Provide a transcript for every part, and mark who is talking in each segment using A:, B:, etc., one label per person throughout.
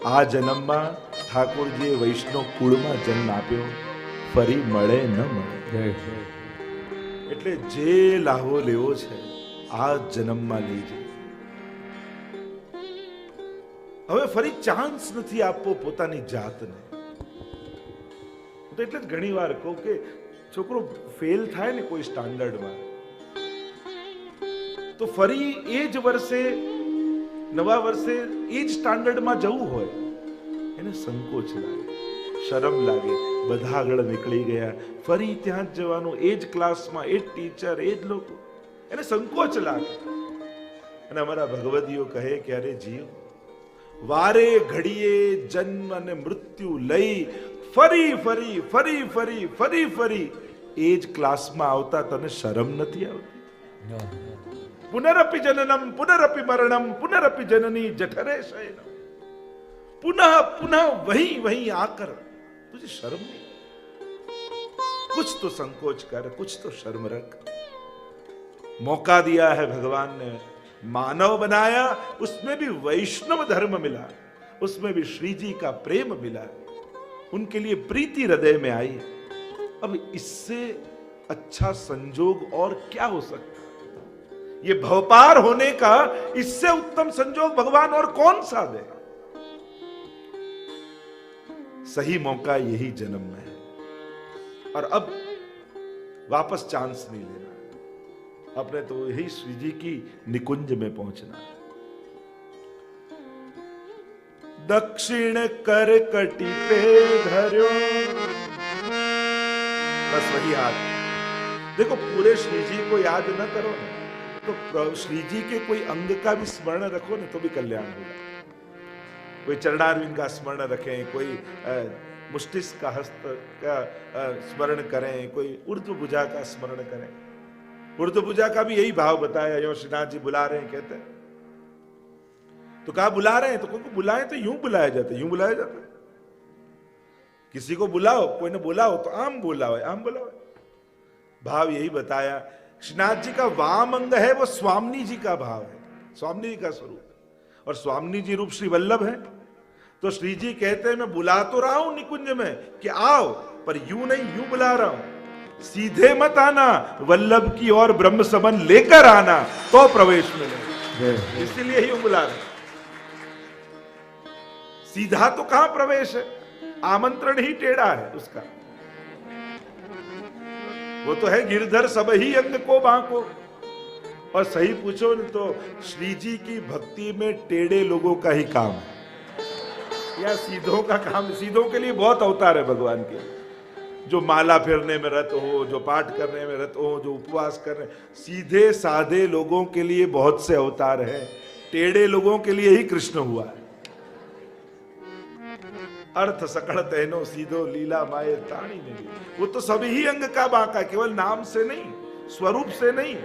A: આ જન્મમાં ઠાકોરજીએ વૈષ્ણવ કુળમાં જન્મ આપ્યો, ફરી મળે ન મળે. એટલે જે લાહો લેવો છે આ જન્મમાં લેજે. હવે ફરી ચાન્સ નથી આપવો પોતાની જાતને. તો એટલે જ ઘણી વાર કહું કે છોકરો ફેલ થાય ને કોઈ સ્ટાન્ડર્ડમાં, તો ફરી એ જ વર્ષે નવા વર્ષે એ જ સ્ટાન્ડર્ડમાં જવું હોય એને સંકોચ લાગે, શરમ લાગે. બધા આગળ નીકળી ગયા, ફરી ત્યાં જ જવાનું, એ જ ક્લાસમાં, એ જ ટીચર, એ જ લોકો, એને સંકોચ લાગે. અને અમારા ભગવદીઓ કહે કે અરે જીવ, વારે ઘડીએ જન્મ અને મૃત્યુ લઈ ફરી ફરી ફરી ફરી ફરી ફરી એ જ ક્લાસમાં આવતા તને શરમ નથી આવતી? પુનરપી જનનમ પુનરપી મરણમ પુનરપી जननी जठरे शयनम, पुनः पुनः वही वही आकर तुझे शर्म नहीं? कुछ तो संकोच कर, कुछ तो शर्म रख. मौका दिया है भगवान ने, मानव बनाया, उसमें भी वैष्णव धर्म मिला, उसमें भी श्री जी का प्रेम मिला, उनके लिए प्रीति हृदय में आई. अब इससे अच्छा संजोग और क्या हो सकता? ये भवपार होने का इससे उत्तम संजोग भगवान और कौन सा दे? सही मौका यही जन्म में है. और अब वापस चांस नहीं लेना, अपने तो यही श्री जी की निकुंज में पहुंचना. दक्षिण कर कटी पे धर्यो, बस वही हाथ. देखो पूरे श्री जी को याद न करो ना, तो श्री जी के कोई अंग का भी स्मरण रखो ना तो भी कल्याण होगा. कोई चरणारविंद का स्मरण रखें, कोई मुष्टिस्क का हस्त का स्मरण करें, कोई ऊर्ध्व भुजा का स्मरण करें. ऊर्ध्व भुजा का भी यही भाव बताया. यो श्रीनाथ जी बुला रहे हैं, कहते हैं तो कहा बुला रहे हैं, तो कोई को बुलाए तो यूं बुलाया जाता है, यूं बुलाया जाता है. किसी को बुलाओ, कोई ने बुलाओ तो आम बुलाओ, आम बुलाओ. भाव यही बताया. श्रीनाथ जी का वाम अंग है वो स्वामी जी का भाव है, स्वामी जी का स्वरूप, और स्वामी जी रूप श्री वल्लभ है. तो श्री जी कहते हैं मैं बुला तो रहा हूं निकुंज में कि आओ, पर यूं नहीं, यूं बुला रहा हूं. सीधे मत आना, वल्लभ की और ब्रह्म संबंध लेकर आना तो प्रवेश मिले. इसीलिए ही बुला रहे. सीधा तो कहां प्रवेश है, आमंत्रण ही टेढ़ा है उसका. वो तो है गिरधर सब ही अंग को बांको. और सही पूछो न तो श्री जी की भक्ति में टेढ़े लोगों का ही काम है या सीधों का काम? सीधों के लिए बहुत अवतार है भगवान के, जो माला फेरने में रत हो, जो पाठ करने में रत हो, जो उपवास कर रहे. सीधे साधे लोगों के लिए बहुत से अवतार हैं, टेढ़े लोगों के लिए ही कृष्ण हुआ है. अर्थ सकड़ तहनो सीधो लीला माये ताणी नहीं. वो तो सभी ही अंग का बांका, केवल नाम से नहीं, स्वरूप से नहीं.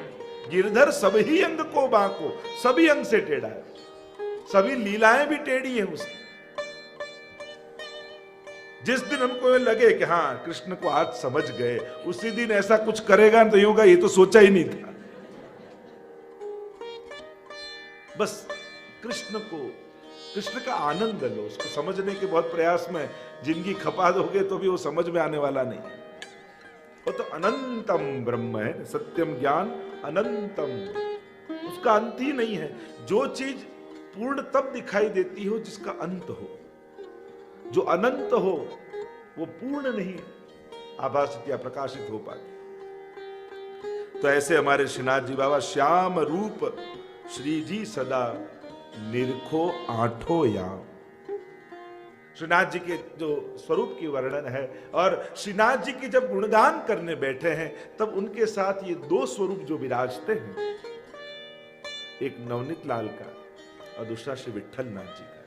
A: गिरधर सभी अंग को बांको, सभी अंग से टेढ़ा है, सभी लीलाएं भी टेढ़ी हैं उसकी. जिस दिन हमको लगे कि हाँ कृष्ण को आज समझ गए, उसी दिन ऐसा कुछ करेगा तो यूं ये तो सोचा ही नहीं था. बस कृष्ण का आनंद लो, उसको समझने के बहुत प्रयास में जिंदगी खपा दोगे तो भी वो समझ में आने वाला नहीं. वो तो अनंतम ब्रह्म है, सत्यम ज्ञान अनंतम, उसका अंत ही नहीं है. जो चीज पूर्ण तब दिखाई देती हो जिसका अंत हो. जो अनंत हो वो पूर्ण नहीं आभासित या प्रकाशित हो पाती. तो ऐसे हमारे श्रीनाथ जी बाबा श्याम रूप श्री जी सदा निरखो आठो याम. श्रीनाथ जी के जो स्वरूप की वर्णन है, और श्रीनाथ जी की जब गुणगान करने बैठे हैं तब उनके साथ ये दो स्वरूप जो विराजते हैं, एक नवनीत लाल का और दूसरा श्री विठल नाथ जी का.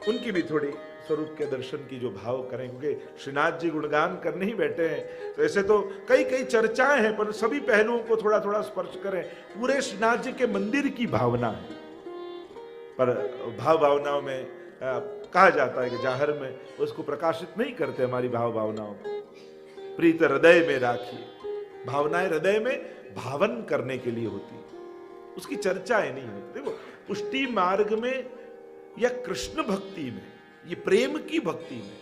A: उनकी भी थोड़ी स्वरूप के दर्शन की जो भाव करें, क्योंकि श्रीनाथ जी गुणगान करने ही बैठे हैं तो ऐसे तो कई कई चर्चाएं हैं, पर सभी पहलुओं को थोड़ा थोड़ा स्पर्श करें. पूरे श्रीनाथ जी के मंदिर की भावना है, पर भाव भावनाओं में कहा जाता है कि जाहिर में उसको प्रकाशित नहीं करते. हमारी भाव भावनाओं को प्रीत हृदय में राखिए. भावनाएं हृदय में भावन करने के लिए होती है, उसकी चर्चाएं नहीं होती. देखो पुष्टि मार्ग में या कृष्ण भक्ति में, ये प्रेम की भक्ति में,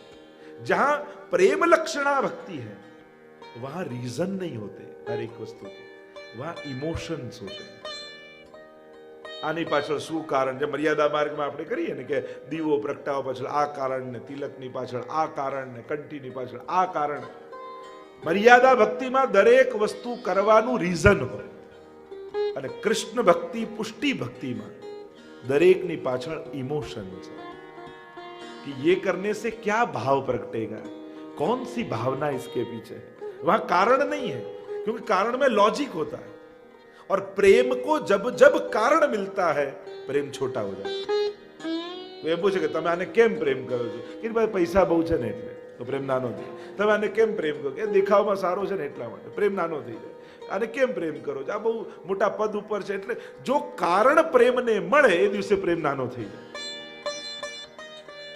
A: जहां प्रेम लक्षणा भक्ति है, वहां रीजन नहीं होते हर एक वस्तु के, वहां इमोशंस होते हैं. આની પાછળ શું કારણ? જે મર્યાદા માર્ગમાં આપણે કરીએ ને કે દીવો પ્રગટાવવા પાછળ આ કારણ ને, તિલકની પાછળ આ કારણ ને, કંઠીની પાછળ આ કારણ. મર્યાદા ભક્તિમાં દરેક વસ્તુ કરવાનું રીઝન હોય, અને કૃષ્ણ ભક્તિ પુષ્ટિ ભક્તિમાં દરેકની પાછળ ઇમોશન્સ હોય कि ये करने से क्या भाव प्रगटेगा, कौन सी भावना इसके पीछे है. वहां कारण नहीं है, क्योंकि कारण में लॉजिक होता है. और प्रेम को जब जब कारण मिलता है, प्रेम छोटा हो जाता है. तो ये पूछे कि તમે આને કેમ પ્રેમ કરો છો? કે ભાઈ પૈસા બહુ છે ને એટલે, તો પ્રેમ નાનો થઈ જાય. તમે આને કેમ પ્રેમ કરો? કે દેખાવમાં સારો છે ને એટલા માટે, પ્રેમ નાનો થઈ જાય. આને કેમ પ્રેમ કરો છો? આ બહુ મોટા પદ ઉપર છે એટલે. જો કારણ પ્રેમને મળે એ દિવસે પ્રેમ નાનો થઈ જાય.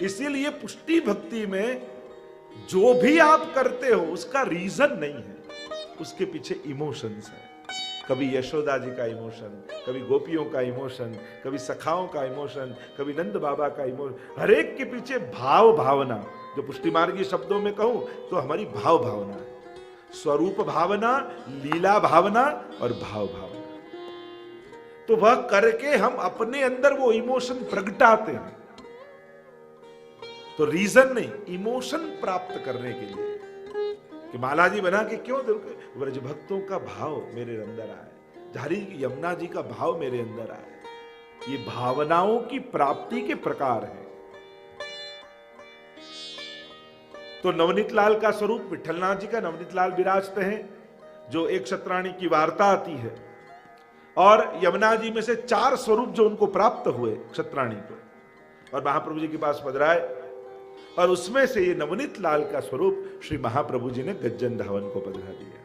A: इसीलिए पुष्टि भक्ति में जो भी आप करते हो उसका रीजन नहीं है, उसके पीछे इमोशंस है. कभी यशोदा जी का इमोशन, कभी गोपियों का इमोशन, कभी सखाओं का इमोशन, कभी नंद बाबा का इमोशन. हर एक के पीछे भाव भावना, जो पुष्टि मार्गी शब्दों में कहूं तो हमारी भाव भावना है. स्वरूप भावना, लीला भावना और भाव भावना. तो वह करके हम अपने अंदर वो इमोशन प्रगटाते हैं. तो रीजन नहीं, इमोशन प्राप्त करने के लिए कि माला जी बना के क्यों ब्रज भक्तों का भाव मेरे अंदर आए, झारी यमुना जी का भाव मेरे अंदर आए. ये भावनाओं की प्राप्ति के प्रकार है. तो नवनीत लाल का स्वरूप, विठलनाथ जी का नवनीत लाल विराजते हैं, जो एक क्षत्राणी की वार्ता आती है, और यमुना जी में से 4 स्वरूप जो उनको प्राप्त हुए क्षत्राणी को, और महाप्रभु जी के पास पधराए, और उसमें से ये नवनीत लाल का स्वरूप श्री महाप्रभु जी ने गज्जन धावन को पधरा दिया.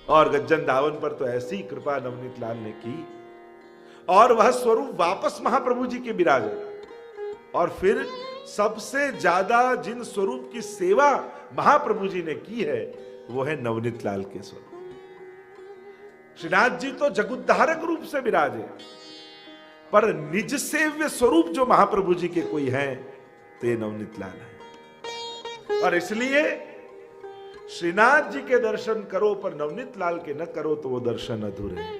A: और गज्जन धावन पर तो ऐसी कृपा नवनीत लाल ने की, और वह स्वरूप वापस महाप्रभु जी के विराजे. और फिर सबसे ज्यादा जिन स्वरूप की सेवा महाप्रभु जी ने की है, वो है नवनीत लाल के स्वरूप. श्रीनाथ जी तो जगुद्धारक रूप से विराजे, पर निज सेव्य स्वरूप जो महाप्रभु जी के कोई हैं, तो ये नवनीत लाल है. और इसलिए श्रीनाथ जी के दर्शन करो पर नवनीत लाल के न करो तो वो दर्शन अधूरे हैं.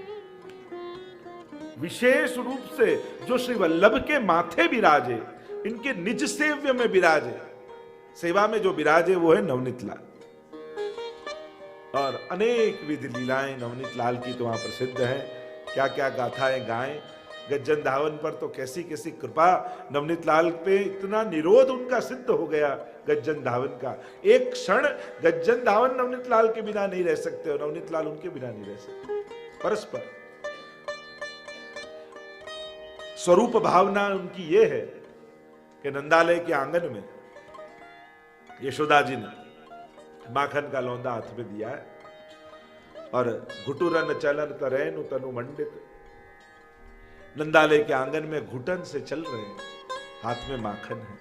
A: विशेष रूप से जो श्री वल्लभ के माथे विराजे, इनके निज सेव्य में विराजे, सेवा में जो विराजे, वो है नवनीत लाल. और अनेक विधि लीलाएं नवनीत लाल की तो वहां प्रसिद्ध है. क्या क्या गाथाएं गाएं. गज्जन धावन पर तो कैसी कैसी कृपा नवनीत लाल पे, इतना निरोध उनका सिद्ध हो गया गज्जन धावन का. एक क्षण गज्जन धावन नवनीत लाल के बिना नहीं रह सकते, और नवनीत लाल उनके बिना नहीं रह सकते. परस्पर स्वरूप भावना उनकी ये है कि नंदालय के आंगन में यशोदा जी ने माखन का लौंदा हाथ में दिया है, और घुटुरन चलन तरेनु तनु मंडित. नंदालय के आंगन में घुटन से चल रहे हैं, हाथ में माखन है.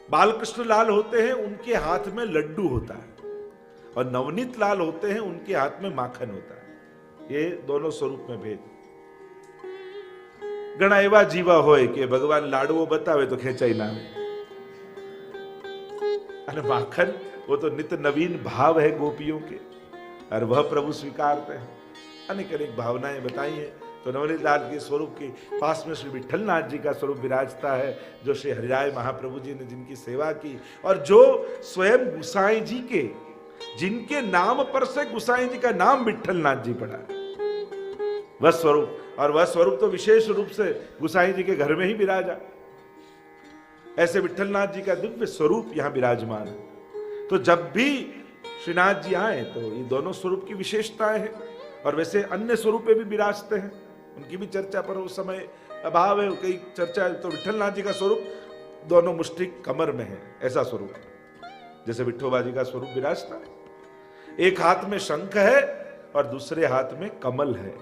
A: बालकृष्ण लाल होते हैं, उनके हाथ में लड्डू होता है, और नवनीत लाल होते हैं, उनके हाथ में माखन होता है. ये दोनों स्वरूप में भेद. घણા એવા જીવા હોય કે ભગવાન લાડવો બતાવે તો ખેંચાઈ ના આવે, અને માખન वो तो नित्य नवीन भाव है गोपियों के, और वह प्रभु स्वीकारते हैं. अनेक अनेक भावनाएं बताई हैं. तो नवनीत लाल के स्वरूप के पास में श्री विठलनाथ जी का स्वरूप विराजता है, जो श्री हरिराय महाप्रभु जी ने जिनकी सेवा की, और जो स्वयं गुसाई जी के, जिनके नाम पर से गुसाई जी का नाम विठलनाथ जी पड़ा, वह स्वरूप. और वह स्वरूप तो विशेष रूप से गुसाई जी के घर में ही विराजा. ऐसे विठलनाथ जी का दिव्य स्वरूप यहां विराजमान है. तो जब भी श्रीनाथ जी आए तो ये दोनों स्वरूप की विशेषताएं हैं. और वैसे अन्य स्वरूप पे भी विराजते हैं, उनकी भी चर्चा पर उस समय अभाव है, कई चर्चा है. तो विठलनाथ जी का स्वरूप दोनों मुष्टि कमर में है, ऐसा स्वरूप, जैसे विठोबा जी का स्वरूप विराजता है. एक हाथ में शंख है और दूसरे हाथ में कमल है.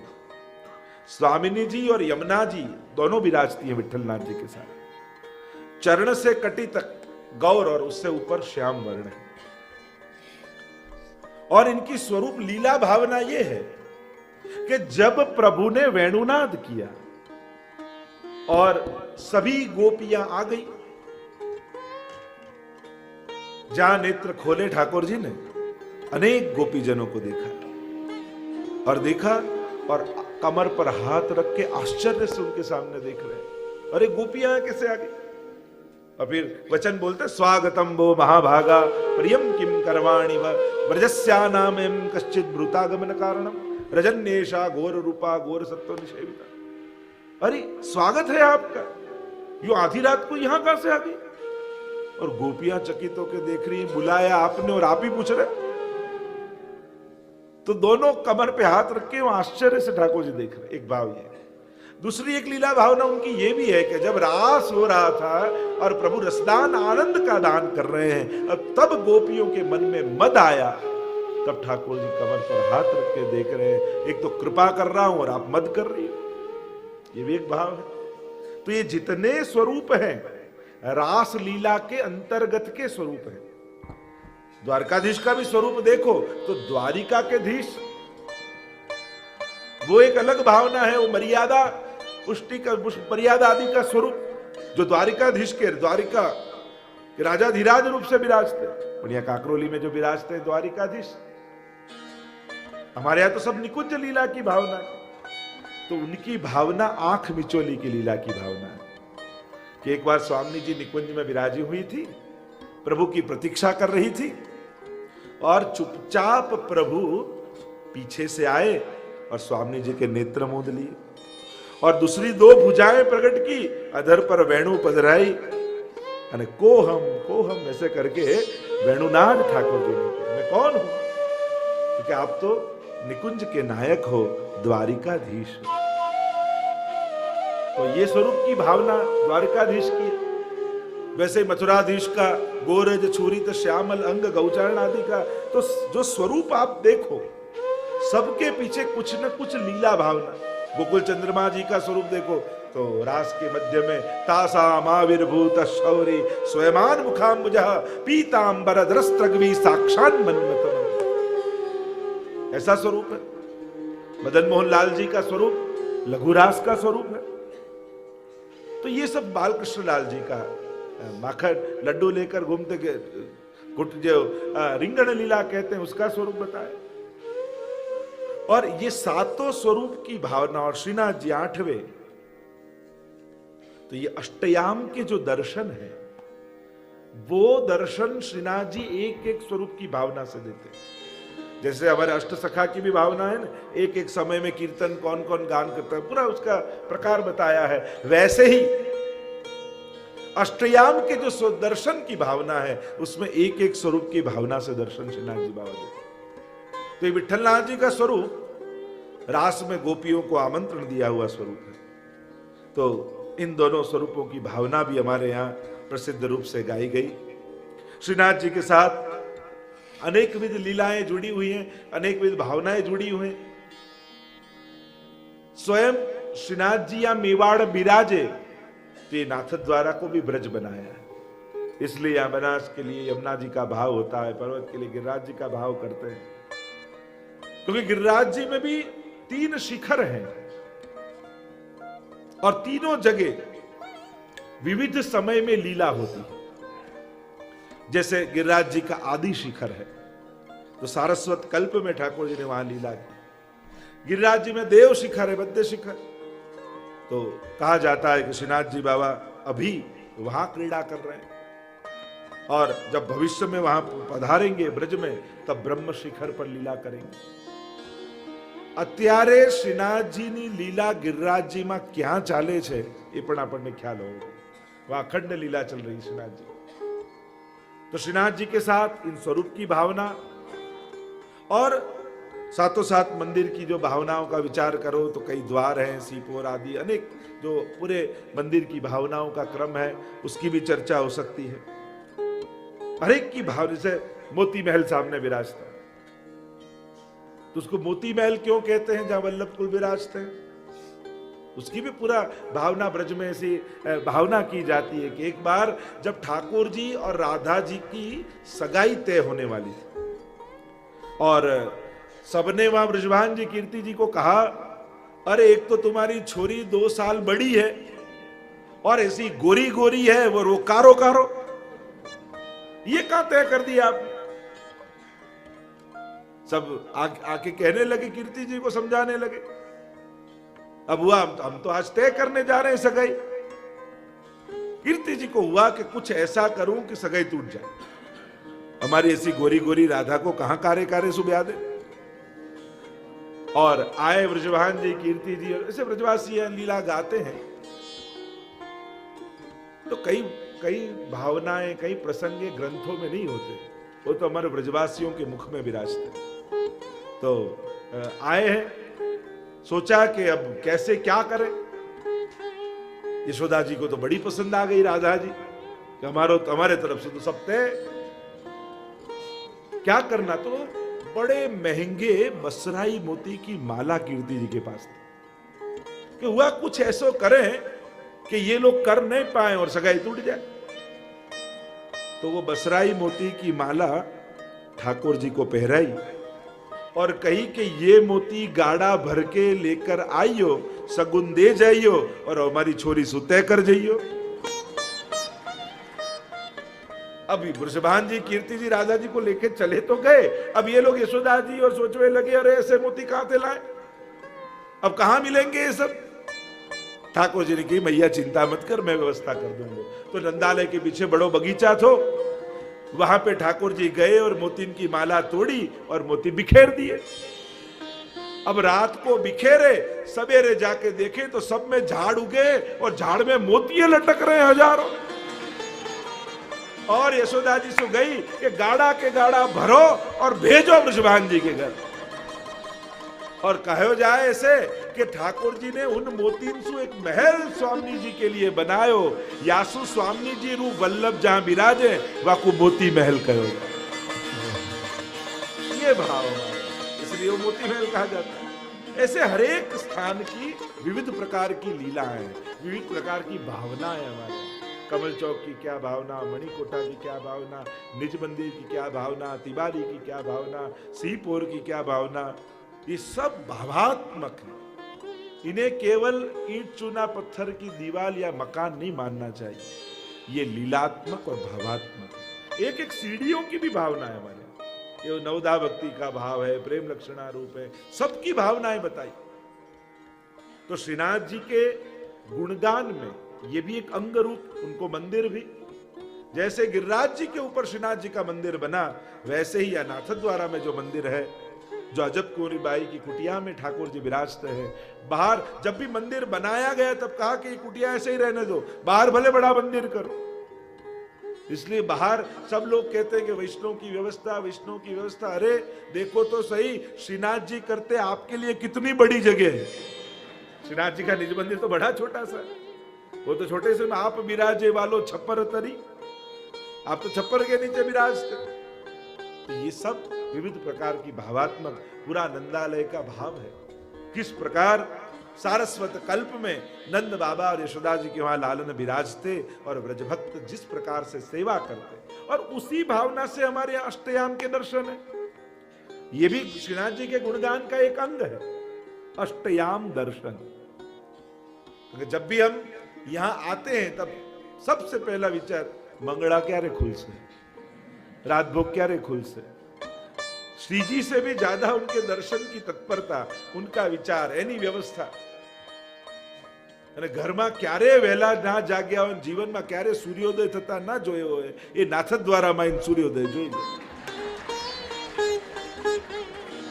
A: स्वामिनी जी और यमुना जी दोनों विराजती हैं विठलनाथ जी के साथ. चरण से कटी तक गौर, और उससे ऊपर श्याम वर्ण है. और इनकी स्वरूप लीला भावना यह है कि जब प्रभु ने वेणुनाद किया और सभी गोपियां आ गई। जहां नेत्र खोले ठाकुर जी ने अनेक गोपीजनों को देखा और कमर पर हाथ रख के आश्चर्य से उनके सामने देख रहे हैं, अरे गोपियां कैसे आ गई। और फिर वचन बोलते, स्वागतम वो महाभागा प्रियम किम करवाणि व व्रजस्यानामें कश्चित भ्रूतागमन कारणम रजन्येषा घोर रूपा घोर सत्व निषेविता। अरे स्वागत है आपका, यो आधी रात को यहां कहां से आ गई। और गोपियां चकित होकर देख रही, बुलाया आपने और आप ही पूछ रहे। तो दोनों कमर पे हाथ रख के आश्चर्य से ठाकुर जी देख रहे। एक भाव ये। दूसरी एक लीला भावना उनकी ये भी है कि जब रास हो रहा था और प्रभु रसदान आनंद का दान कर रहे हैं, अब तब गोपियों के मन में मद आया, तब ठाकुर जी कमर पर हाथ रख के देख रहे हैं, एक तो कृपा कर रहा हूं और आप मद कर रही हो। ये भी एक भाव है। तो ये जितने स्वरूप हैं रास लीला के अंतर्गत के स्वरूप हैं। द्वारकाधीश का भी स्वरूप देखो तो द्वारिका के धीश, वो एक अलग भावना है, वो मर्यादा पुष्टि का मर्यादा आदि का स्वरूप जो द्वारिकाधीश के द्वारिका के राजाधिराज रूप से विराजते। बढ़िया काकरोली में जो विराजते हैं द्वारिकाधीश, हमारे यहां तो सब निकुंज लीला की भावना है, तो उनकी भावना आंख मिचोली की लीला की भावना है कि एक बार स्वामी जी निकुंज में विराजी हुई थी, प्रभु की प्रतीक्षा कर रही थी और चुपचाप प्रभु पीछे से आए और स्वामी जी के नेत्र मूंद लिए और दूसरी दो भुजाएं प्रकट की, अधर पर वेणु पधराई, कोहम ऐसे करके वेणुनाद ठाकुर जी ने। मैं कौन हूं? क्योंकि आप तो निकुंज के नायक हो, द्वारिकाधीश। तो ये स्वरूप की भावना द्वारिकाधीश की है। वैसे मथुराधीश का गोरज छुरित श्यामल अंग गौचरण आदि का तो जो स्वरूप आप देखो, सबके पीछे कुछ न कुछ लीला भावना। गोकुल चंद्रमा जी का स्वरूप देखो तो रास के मध्य में तासाम आविर्भूत शौरी स्वयमान मुखाम्बुजः पीतांबर द्रस्त्रग्वी साक्षात् मन्मथ, ऐसा स्वरूप है। मदन मोहन लाल जी का स्वरूप लघुरास का स्वरूप है। तो ये सब बालकृष्ण लाल जी का माखन लड्डू लेकर घूमते गुट जो रिंगण लीला कहते हैं उसका स्वरूप बताया। और ये सातों स्वरूप की भावना और श्रीनाथ जी आठवें, तो ये अष्टयाम के जो दर्शन है वो दर्शन श्रीनाथ जी एक एक स्वरूप की भावना से देते हैं। जैसे हमारे अष्ट सखा की भी भावना है ना, एक एक समय में कीर्तन कौन कौन गान करता है, पूरा उसका प्रकार बताया है। वैसे ही अष्टयाम के जो दर्शन की भावना है उसमें एक एक स्वरूप की भावना से दर्शन श्रीनाथ जी बाबा देते। तो ये विठलनाथ जी का स्वरूप रास में गोपियों को आमंत्रण दिया हुआ स्वरूप है। तो इन दोनों स्वरूपों की भावना भी हमारे यहाँ प्रसिद्ध रूप से गाई गई। श्रीनाथ जी के साथ अनेक विध लीलाएं जुड़ी हुई हैं, अनेक विध भावनाएं जुड़ी हुई हैं। स्वयं श्रीनाथ जी या मेवाड़ विराजे तो ये नाथद्वारा को भी ब्रज बनाया है। इसलिए यहां बनास के लिए यमुना जी का भाव होता है, पर्वत के लिए गिरिराज जी का भाव करते हैं, क्योंकि गिरिराज जी में भी 3 शिखर हैं और तीनों जगह विविध समय में लीला होती है। जैसे गिरिराज जी का आदि शिखर है तो सारस्वत कल्प में ठाकुर जी ने वहां लीला की। गिरिराज जी में देव शिखर है, बद्य शिखर, तो कहा जाता है कि श्रीनाथ जी बाबा अभी वहां क्रीड़ा कर रहे हैं और जब भविष्य में वहां पधारेंगे ब्रज में तब ब्रह्म शिखर पर लीला करेंगे। અત્યારે શ્રીનાથજીની लीला गिरिराजजी में क्या चाले छे ये पण આપણને ખ્યાલ હોવો। वहां अखंड लीला चल रही श्रीनाथ जी। तो श्रीनाथ जी के साथ इन स्वरूप की भावना और साथों साथ मंदिर की जो भावनाओं का विचार करो तो कई द्वार हैं, सीपोर आदि अनेक जो पूरे मंदिर की भावनाओं का क्रम है उसकी भी चर्चा हो सकती है। हर एक की भावना से मोती महल सामने विराजता है तो उसको मोती महल क्यों कहते हैं जहां वल्लभ कुल विराजते हैं, उसकी भी पूरा भावना ब्रज में ऐसी भावना की जाती है कि एक बार जब ठाकुर जी और राधा जी की सगाई तय होने वाली थी और सबने वहां ब्रजभान जी कीर्ति जी को कहा, अरे एक तो तुम्हारी छोरी 2 साल बड़ी है और ऐसी गोरी गोरी है वो कारो कारो। ये कहां तय कर दिया आपने? सब आके कहने लगे, कीर्ति जी को समझाने लगे। अब हुआ हम तो आज तय करने जा रहे हैं सगाई। कीर्ति जी को हुआ कि कुछ ऐसा करूं कि सगाई टूट जाए। हमारी ऐसी गोरी गोरी राधा को कहां कारे कारे से ब्याह दे। और आए ब्रजभान जी, कीर्ति जी, और ऐसे ब्रजवासी लीला गाते हैं। तो कई भावनाएं, कई प्रसंगे ग्रंथों में नहीं होते, वो तो हमारे ब्रजवासियों के मुख में विराजते। तो आए हैं, सोचा कि अब कैसे क्या करें। यशोदा जी को तो बड़ी पसंद आ गई राधा जी कि हमारे तरफ से तो सब तय। क्या करना? तो बड़े महंगे मसराई मोती की माला कीर्ति जी के पास थी कि हुआ कुछ ऐसा करें कि ये लोग कर नहीं पाए और सगाई टूट जाए। तो वो बसराई मोती की माला ठाकुर जी को पहराई और कही कि ये मोती गाड़ा भर के लेकर आइयो, सगुन दे जाइयो और हमारी छोरी सुतह कर जाइयो। अभी वृषभान जी, कीर्ति जी राधा जी को लेके चले तो गए। अब ये लोग यशोदा जी और सोचने लगे, अरे ऐसे मोती कहां से लाए, अब कहां मिलेंगे ये सब। ठाकुर जी ने कही, मैया चिंता मत कर, मैं व्यवस्था कर दूंगा। तो नंदालय के पीछे बड़ो बगीचा थो, वहां पे ठाकुर जी गए और मोतीन की माला तोड़ी और मोती बिखेर दिए। अब रात को बिखेरे, सवेरे जाके देखे तो सब में झाड़ उगे और झाड़ में मोतिये लटक रहे हैं हजारों। और यशोदा जी से गई कि गाड़ा के गाड़ा भरो और भेजो वृषभान जी के घर। और कहो जाए ऐसे कि ठाकुर जी ने उन मोतीन से एक महल स्वामी जी के लिए बनायो। यासु स्वामी जी रू वल्लभ जहां विराजे वाकू मोती महल कहो। ये भाव है, इसलिए वो मोती महल कहा जाता है। ऐसे हरेक स्थान की विविध प्रकार की लीलाएं, विविध प्रकार की भावनाएं हमारे। कमल चौक की क्या भावना, मणिकोटा की क्या भावना, निज मंदिर की क्या भावना, तिवारी की क्या भावना, सीपोर की क्या भावना, ये सब भावात्मक है। इन्हें केवल ईंट चूना पत्थर की दीवार या मकान नहीं मानना चाहिए। ये लीलात्मक और भावात्मक, एक एक सीढ़ियों की भी भावना है हमारे। ये नवदा भक्ति का भाव है, प्रेम लक्षणा रूप है, सबकी भावनाएं बताई। तो श्रीनाथ जी के गुणगान में ये भी एक अंग रूप, उनको मंदिर भी, जैसे गिरिराज जी के ऊपर श्रीनाथ जी का मंदिर बना, वैसे ही अनाथ द्वारा में जो मंदिर है, जो अजब कुंवरी बाई की कुटिया में ठाकुर जी विराजते हैं। बाहर जब भी मंदिर बनाया गया तब कहा कि कुटिया ऐसे ही रहने दो, बाहर भले बड़ा मंदिर करो। इसलिए बाहर सब लोग कहते हैं कि वैष्णव की व्यवस्था, वैष्णव की व्यवस्था। अरे देखो तो सही, श्रीनाथ जी करते आपके लिए कितनी बड़ी जगह है। श्रीनाथ जी का निज मंदिर तो बड़ा छोटा सा, वो तो छोटे से में आप विराजे वालो छप्पर तरी, आप तो छप्पर के नीचे विराजते। तो ये सब विविध प्रकार की भावात्मक, पूरा नंदालय का भाव है। किस प्रकार सारस्वत कल्प में नंद बाबा और यशोदा जी के वहां लालन विराजते और ब्रजभक्त जिस प्रकार से सेवा करते, और उसी भावना से हमारे यहाँ अष्टयाम के दर्शन है। ये भी श्रीनाथ जी के गुणगान का एक अंग है, अष्टयाम दर्शन। जब भी हम यहां आते हैं तब सबसे पहला विचार, मंगला क्या रे खुल से, रात भोग क्या रे खुल से। श्री जी से भी ज्यादा उनके दर्शन की तत्परता, उनका विचार, एनी व्यवस्था। અને ઘરમાં ક્યારે વહેલા ના જાગ્યા હોય, જીવનમાં ક્યારે સૂર્યોદય થતા ના જોયો હોય, એ નાથદ દ્વારામાં સૂર્યોદય જોઈ લે।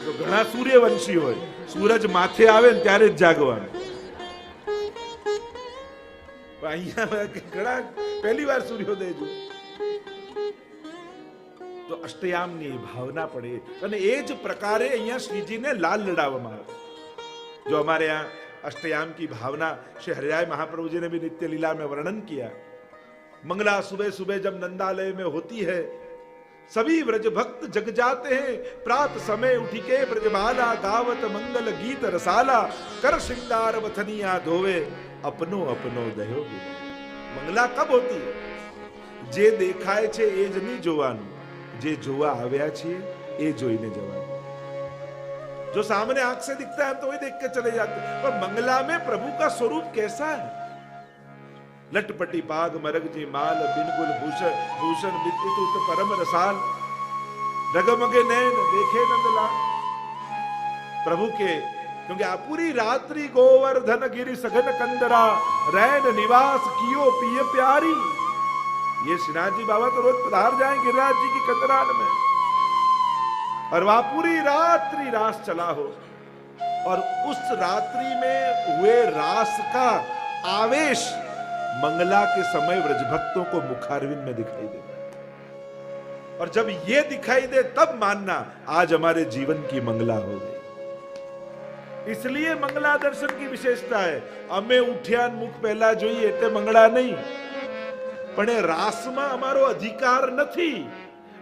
A: તો ઘણા સૂર્યવંશી હોય, સૂરજ માથે આવે ને ત્યારે જ જાગવાનું। અહીંયા ઘણા પહેલી વાર सूर्योदय જોયું। तो अष्टयामनी भावना पड़े। અને એ જ પ્રકારે અહીંયા શ્રીજીને લાલ લડાવવામાં આવે। जो हमारे यहाँ अष्टयाम की भावना श्री हरिराय महाप्रभु जी ने भी नित्य लीला में वर्णन किया। मंगला सुबह सुबह जब नंदालय में होती है, सभी ब्रज भक्त जग जाते हैं। प्रात समय उठी के ब्रजबाला गावत मंगल गीत रसाला, कर श्रृंगार वथनिया धोवे अपनो अपनो दयो। मंगला कब होती है? जे देखाय छे ए ज नहीं जोवानुं, जे जोवा आव्या छे ए जोईने जवानुं। जो सामने आंख से दिखता है तो वही देख के चले जाते हैं, पर मंगला में प्रभु का स्वरूप कैसा है, लटपटी पाग मरग जी माल बिनगुल भूषण भूषण बित परम रसाल डगमगे नैन देखे नंदलाल। प्रभु के, क्योंकि आप पूरी रात्रि गोवर्धन गिरि सघन कंदरा रैन निवास कियो पिय प्यारी। ये श्रीनाथ जी बाबा तो रोज पधार जाए गिरिराज जी की कंदरान में, और वहां पूरी रात्रि रास चला हो, और उस रात्रि में हुए रास का आवेश मंगला के समय व्रजभक्तों को मुखारविंद में दिखाई दे, और जब ये दिखाई दे तब मानना आज हमारे जीवन की मंगला हो गई। इसलिए मंगला दर्शन की विशेषता है। અમે ઉઠ્યા મુખ પહેલા જોઈએ તે મંગળા નહીં, પણ એ રાસમાં અમારો અધિકાર નથી,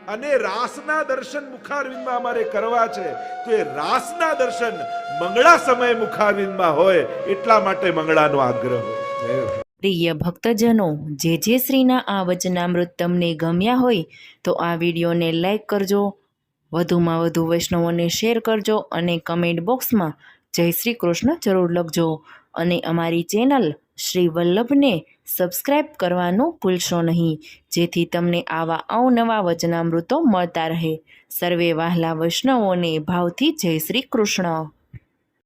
A: અને રાસના દર્શન મુખારવિંદમાં અમારે કરવા છે, તો એ રાસના દર્શન મંગળા સમયે મુખારવિંદમાં હોય એટલા માટે મંગળાનો આગ્રહ હોય।
B: પ્રિય ભક્તજનો, જે શ્રીના આ વચનામૃત તમને ગમ્યા હોય તો આ વિડીયોને લાઈક કરજો, વધુમાં વધુ વૈષ્ણવોને શેર કરજો, અને કમેન્ટ બોક્સમાં જય શ્રી કૃષ્ણ જરૂર લખજો, અને અમારી ચેનલ શ્રી વલ્લભને સબસ્ક્રાઈબ કરવાનું ભૂલશો નહીં, જેથી તમને આવા અવનવા વચનામૃતો મળતા રહે। સર્વે વહાલા વૈષ્ણવોને ભાવથી જય શ્રી કૃષ્ણ।